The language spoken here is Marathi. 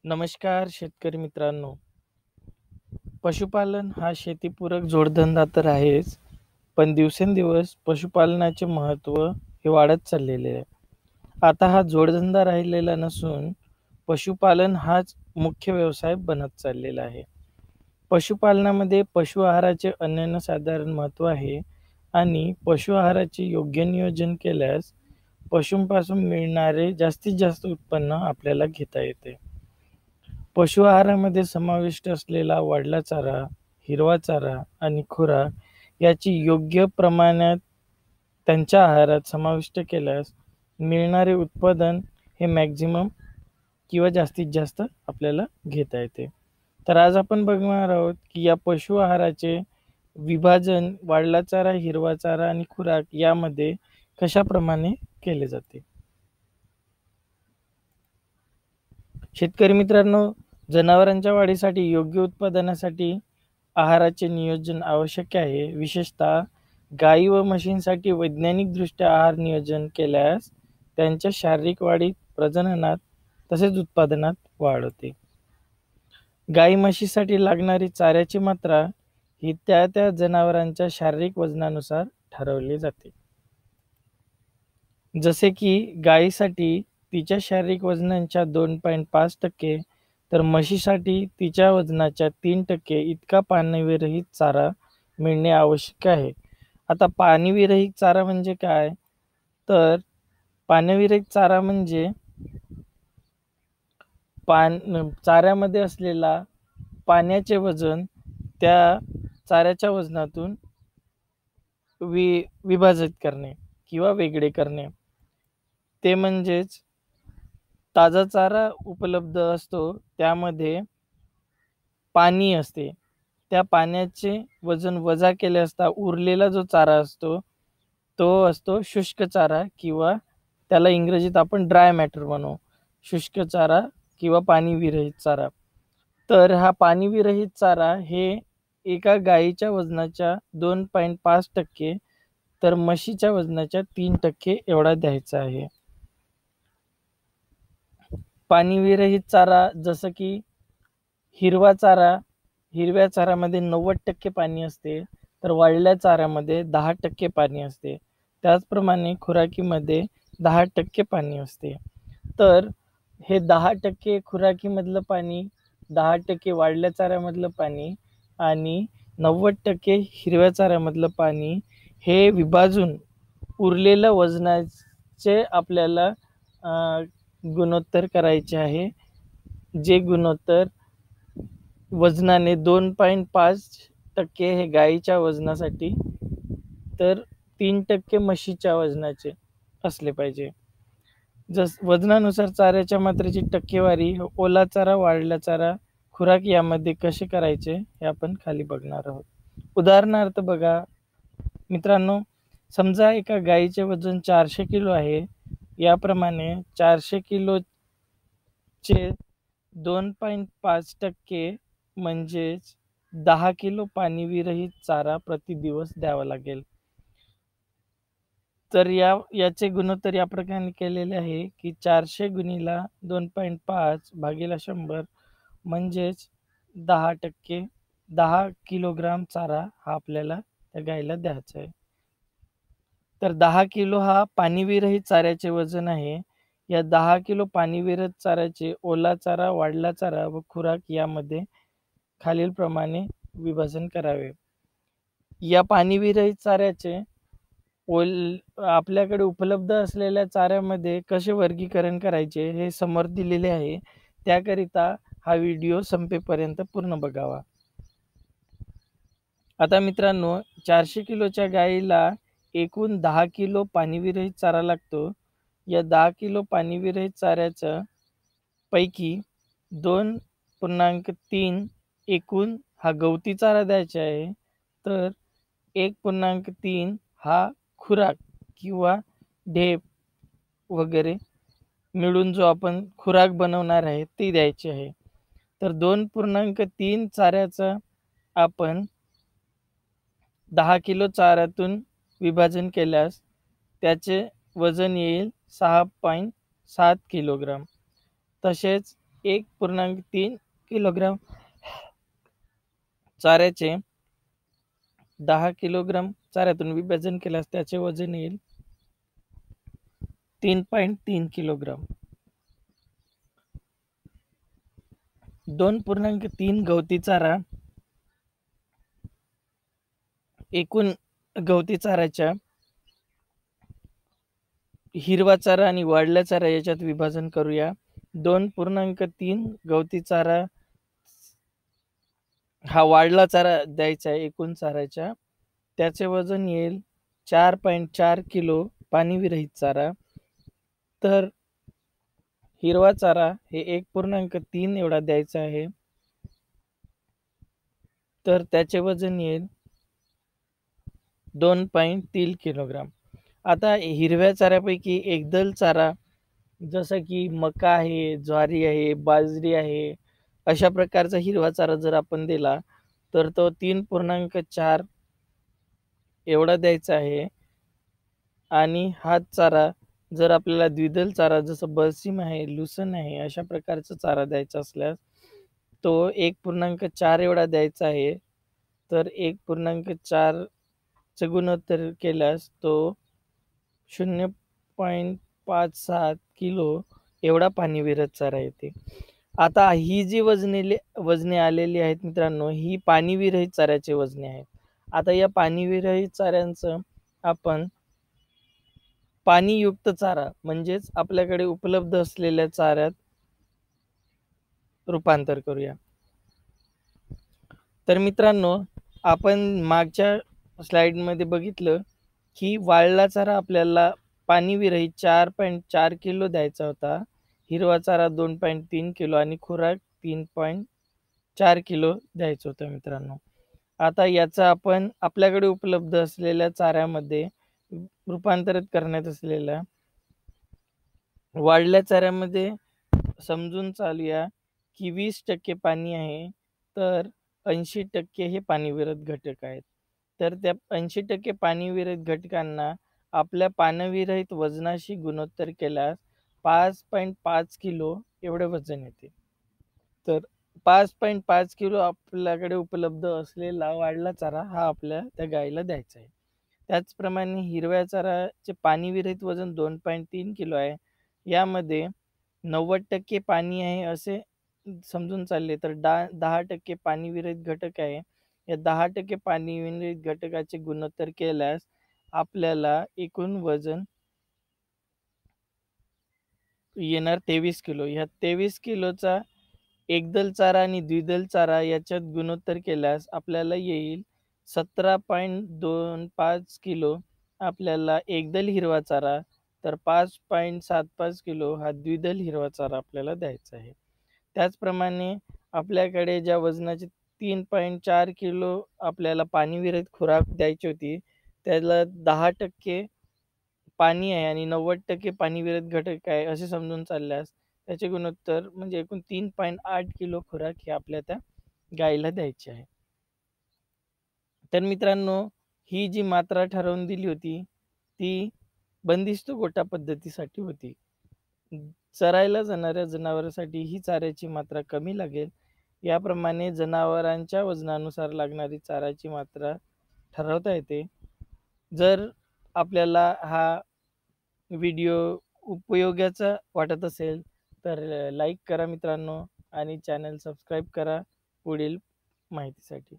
नमस्कार शेतकरी मित्रांनो. पशुपालन हा शेतीपूरक जोडधंदा तर आहेच, पण दिवसेंदिवस पशुपालनाचे महत्त्व हे वाढत चाललेले आहे. आता हा जोडधंदा राहिलेला नसून पशुपालन हाच मुख्य व्यवसाय बनत चाललेला आहे. पशुपालनामध्ये पशु आहाराचे अनन्यसाधारण महत्त्व आहे आणि पशु आहाराचे योग्य नियोजन केल्यास पशूंपासून मिळणारे जास्तीत जास्त उत्पन्न आपल्याला घेता येते. पशु आहारामध्ये समाविष्ट असलेला वाढला चारा, हिरवा चारा आणि खुराक याची योग्य प्रमाणात त्यांच्या आहारात समाविष्ट केल्यास मिळणारे उत्पादन हे मॅक्झिमम किंवा जास्तीत जास्त आपल्याला घेता येते. तर आज आपण बघणार आहोत की या पशु आहाराचे विभाजन वाढला चारा, हिरवा चारा आणि खुराक यामध्ये कशाप्रमाणे केले जाते. शेतकरी मित्रांनो, जनावरांच्या वाढीसाठी योग्य उत्पादनासाठी आहाराचे नियोजन आवश्यक आहे. विशेषतः गायी व म्हशींसाठी वैज्ञानिकदृष्ट्या आहार नियोजन केल्यास त्यांच्या शारीरिक वाढीत, प्रजननात तसेच उत्पादनात वाढ होते. गायी म्हशीसाठी लागणारी चाऱ्याची मात्रा ही त्या जनावरांच्या शारीरिक वजनानुसार ठरवली जाते. जसे की गायीसाठी तिच्या शारीरिक वजनाच्या 2.5% तर म्हशीसाठी तिच्या वजनाच्या 3% इतका पाणीविरहित चारा मिळणे आवश्यक आहे. आता पाणीविरहित चारा म्हणजे काय? तर पाणीविरहित चारा म्हणजे चाऱ्यामध्ये असलेला पाण्याचे वजन त्या चाऱ्याच्या वजनातून विभाजित करणे किंवा वेगळे करणे. ते म्हणजेच ताजा चारा उपलब्ध असतो त्यामध्ये पाणी असते, त्या पाण्याचे वजन वजा केले असता उरलेला जो चारा असतो तो असतो शुष्क चारा किंवा त्याला इंग्रजीत आपण ड्राय मॅटर म्हणू. शुष्क चारा किंवा पाणी विरहित चारा. तर हा पाणी विरहित चारा हे एका गायीच्या वजनाच्या 2.5% तर म्हशीच्या वजनाच्या 3% एवढा द्यायचा आहे. पाणी विरहित चारा जसं की हिरवा चारा, हिरव्या चाऱ्यामध्ये 90% पाणी असते, तर वाळल्या चाऱ्यामध्ये 10% पाणी असते. त्याचप्रमाणे खुराकीमध्ये 10% पाणी असते. तर हे 10% खुराकीमधलं पाणी, 10% वाळल्या चाऱ्यामधलं पाणी आणि 90% हिरव्या चाऱ्यामधलं पाणी हे विभाजून उरलेलं वजनाचे आपल्याला गुणोत्तर करायचे आहे. जे गुणोत्तर वजनाने 2.5% हे गायीच्या वजनासाठी तर 3% म्हशीच्या वजनाचे असले पाहिजे. वजनानुसार चाऱ्याच्या मात्रेची टक्केवारी ओला चारा, वाळला चारा, खुराक यामध्ये कसे करायचे हे आपण खाली बघणार आहोत. उदाहरणार्थ बघा मित्रांनो, समजा एका गायीचे वजन 400 किलो आहे. याप्रमाणे 400 किलोचे 2.5% म्हणजेच 10 किलो पाणी विरहित चारा प्रतिदिवस द्यावा लागेल. तर याचे गुणोत्तर या प्रकारे केलेले आहे की 400 गुणिला 2.5 भागिले 100 म्हणजेच 10%, 10 किलोग्राम चारा हा आपल्याला त्या गायीला द्यायचा आहे. तर 10 किलो हा पाणीविरहित चाऱ्याचे वजन आहे. या 10 किलो पाणीविरहित चाऱ्याचे ओला चारा, वाळला चारा व खुराक यामध्ये खालीलप्रमाणे विभाजन करावे. या पाणीविरहित चाऱ्याचे आपल्याकडे उपलब्ध असलेल्या चाऱ्यामध्ये कसे वर्गीकरण करायचे हे समोर दिलेले आहे. त्याकरिता हा व्हिडिओ संपेपर्यंत पूर्ण बघावा. आता मित्रांनो, 400 किलोच्या गायीला एकूण 10 किलो पाणीविरहित चारा लागतो. या 10 किलो पाणीविरहित चाऱ्याच्या पैकी 2.3 एकूण हा गवती चारा द्यायचा आहे, तर 1.3 हा खुराक किंवा ढेप वगैरे मिळून जो आपण खुराक बनवणार आहे ती द्यायची आहे. तर 2.3 चाऱ्याचा आपण 10 किलो चाऱ्यातून विभाजन केल्यास त्याचे वजन येईल 6.7 किलोग्राम. तसेच 1.3 किलोग्राम चाऱ्याचे 10 किलोग्राम चाऱ्यातून विभाजन केल्यास त्याचे वजन येईल 3.3 किलोग्राम. 2.3 गवती चारा एकूण गवती चाऱ्याच्या हिरवा चारा आणि वाढल्या चारा याच्यात विभाजन करूया. 2.3 गवती चारा हा वाढला चारा द्यायचा आहे एकूण चाऱ्याच्या. त्याचे वजन येईल 4.4 किलो पाणी विरहित चारा. तर हिरवा चारा हे 1.3 एवढा द्यायचा आहे. तर त्याचे वजन येईल 2.3 किलोग्राम. आता हिरव्या चाऱ्यापैकी एकदल चारा जसं की मका आहे, ज्वारी आहे, बाजरी आहे, अशा प्रकारचा हिरवा चारा जर आपण दिला तर तो 3.4 एवढा द्यायचा आहे. आणि हाच चारा जर आपल्याला द्विदल चारा जसं बरसीम आहे, लुसन आहे, अशा प्रकारचा चारा द्यायचा असल्यास तो 1.4 एवढा द्यायचा आहे. तर 1.4 चे गुणोत्तर केल्यास तो 0.57 किलो एवढा पाणी विरहित चारा येते. आता ही जी वजने आलेली आहेत मित्रांनो, ही पाणी विरहित चाऱ्याचे वजने आहेत. आता या पाणी विरहित चाऱ्यांचं आपण पाणीयुक्त चारा म्हणजेच आपल्याकडे उपलब्ध असलेल्या चाऱ्यात रूपांतर करूया. तर मित्रांनो, आपण मागच्या स्लाइडमध्ये बघितलं की वाळला चारा आपल्याला पाणी विरहित 4.4 किलो द्यायचा होता, हिरवा चारा 2.3 किलो आणि खुराक 3.4 किलो द्यायचं होतं मित्रांनो. आता याचा आपण आपल्याकडे उपलब्ध असलेल्या चाऱ्यामध्ये रूपांतरित करण्यात असलेल्या वाढल्या चाऱ्यामध्ये समजून चालूया की 20% पाणी आहे, तर 80% हे पाणीविरहित घटक आहेत. तर त्या 80% पाणीविरहित घटकांना आपल्या पाणीविरहित वजनाशी गुणोत्तर केल्यास 5.5 किलो एवढे वजन येते. तर 5.5 किलो आपल्याकडे उपलब्ध असलेला वाढला चारा हा आपल्या त्या गाईला द्यायचा आहे. त्याचप्रमाणे हिरव्या चाराचे पाणी विरहित वजन 2.3 किलो आहे. यामध्ये 90% पाणी आहे असे समजून चालले, तर 10% पाणी विरहित घटक आहे. या 10% पाणी विरहित घटकाचे गुणोत्तर केल्यास आपल्याला एकूण वजन येणार 23 किलो. ह्या 23 किलोचा एकदल चारा आणि द्विदल चारा याच्यात गुणोत्तर केल्यास आपल्याला येईल 17.25 किलो आपल्याला एकदल हिरवा चारा, तर 5.75 किलो हा द्विदल हिरवा चारा आपल्याला द्यायचा आहे. त्याचप्रमाणे आपल्याकडे ज्या वजनाचे 3.4 किलो आपल्याला पाणी विरहित खुराक द्यायची होती, त्याला 10% पाणी आहे आणि 90% पाणी विरहित घटक आहे असे समजून चालल्यास त्याचे गुणोत्तर म्हणजे एकूण 3.8 किलो खुराक हे आपल्या त्या गाईला द्यायची आहे. तर मित्रांनो, ही जी मात्रा ठरवून दिली होती ती बंदिस्त गोठा पद्धतीसाठी होती. चरायला जाणाऱ्या जनावरांसाठी ही चाऱ्याची मात्रा कमी लागेल. याप्रमाणे जनावरांच्या वजनानुसार लागणारी चाऱ्याची मात्रा ठरवता येते. जर आपल्याला हा व्हिडिओ उपयोगाचा वाटत असेल तर लाईक करा मित्रांनो आणि चॅनल सबस्क्राईब करा पुढील माहितीसाठी.